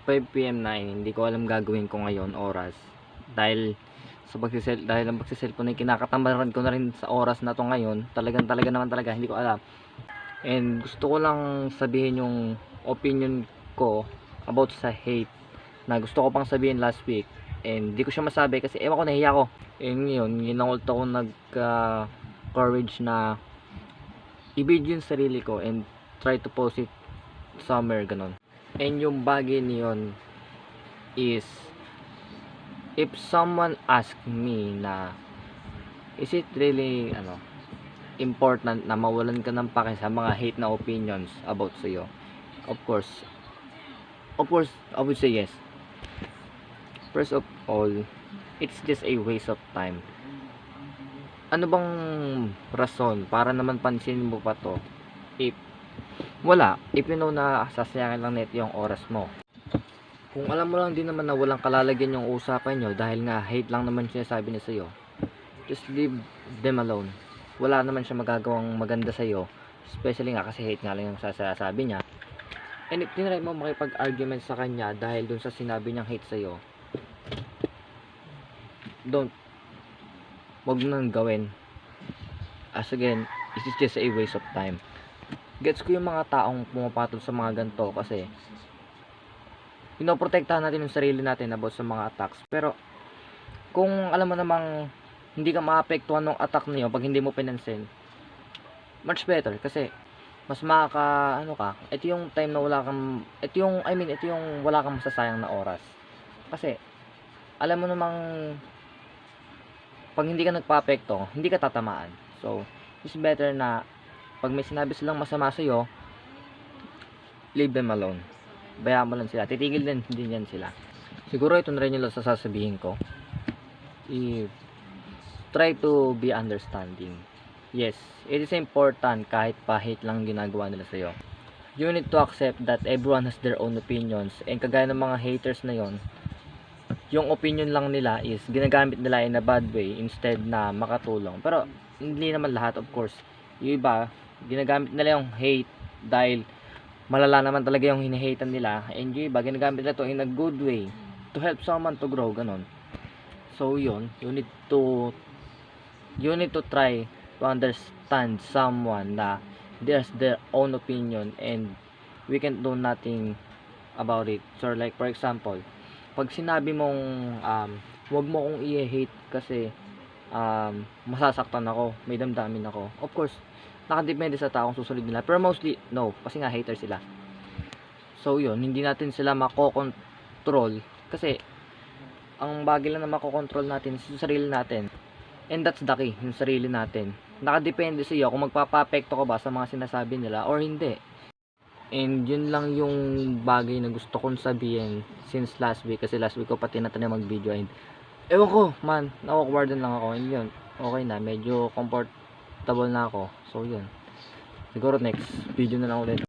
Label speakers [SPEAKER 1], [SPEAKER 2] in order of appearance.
[SPEAKER 1] 5 PM na, hindi ko alam gagawin ko ngayon oras. Dahil dahil ang pagse-cellphone ay kinakatamaran ko na rin sa oras na to ngayon. Talaga naman talaga hindi ko alam. And gusto ko lang sabihin yung opinion ko about sa hate na gusto ko pang sabihin last week. And hindi ko siya masabi kasi ewan ko, nahiya ko. And ngayon, ginawalt ako courage na i-video yung sarili ko and try to post it somewhere, ganon. And yung bagay niyon is, if someone ask me na is it really important na mawalan ka ng pake sa mga hate na opinions about sa'yo, of course I would say yes. First of all, it's just a waste of time. Ano bang rason para naman pansinin mo pa to if you know na sasayangin lang net yung oras mo? Kung alam mo lang din naman na walang kalalagyan yung usapan nyo dahil nga hate lang naman sinasabi niya sa'yo, just leave them alone. Wala naman siya magagawang maganda sa'yo, especially nga kasi hate nga lang yung sasabi niya. And if tinry mo makipag-argument sa kanya dahil dun sa sinabi niyang hate sa'yo, wag mo nang gawin. As again, this is just a waste of time. Gets ko yung mga taong pumapatol sa mga ganito kasi pinoprotektahan natin yung sarili natin about sa mga attacks. Pero kung alam mo namang hindi ka maapektuhan ng attack niyo pag hindi mo pinansin, much better kasi mas ito yung time na ito yung wala kang masasayang na oras. Kasi alam mo namang pag hindi ka nagpa-apekto, hindi ka tatamaan. So, it's better na pag may sinabi silang masama sa'yo, leave them alone. Bayaan mo lang sila. Titigil din yan sila. Siguro ito na rin yung sasabihin ko. Try to be understanding. Yes, it is important kahit pa-hate lang ginagawa nila sa'yo. You need to accept that everyone has their own opinions. And kagaya ng mga haters na yon, yung opinion lang nila is ginagamit nila in a bad way instead na makatulong. Pero hindi naman lahat, of course. Yung iba, ginagamit nila yung hate dahil malala naman talaga yung hinahatean nila. And yung iba, ginagamit nila to in a good way to help someone to grow, ganon. So yun, you need to try to understand someone na there's their own opinion and we can do nothing about it. So like for example, pag sinabi mong wag mo akong i-hate kasi masasaktan ako, may damdamin ako, of course nakadepende sa taong susunod nila, pero mostly no, kasi nga hater sila. So yun, hindi natin sila makokontrol kasi ang bagay lang na makokontrol natin is yung sarili natin, and that's the key, yung sarili natin. Nakadepende sa iyo kung magpapapekto ka ba sa mga sinasabi nila or hindi. And yun lang yung bagay na gusto kong sabihin since last week, kasi last week ko pati natin mag-video and ewan ko man, na-awkwardan lang ako, and yun, okay na, medyo comfortable na ako. So yun, siguro next video na lang ulit.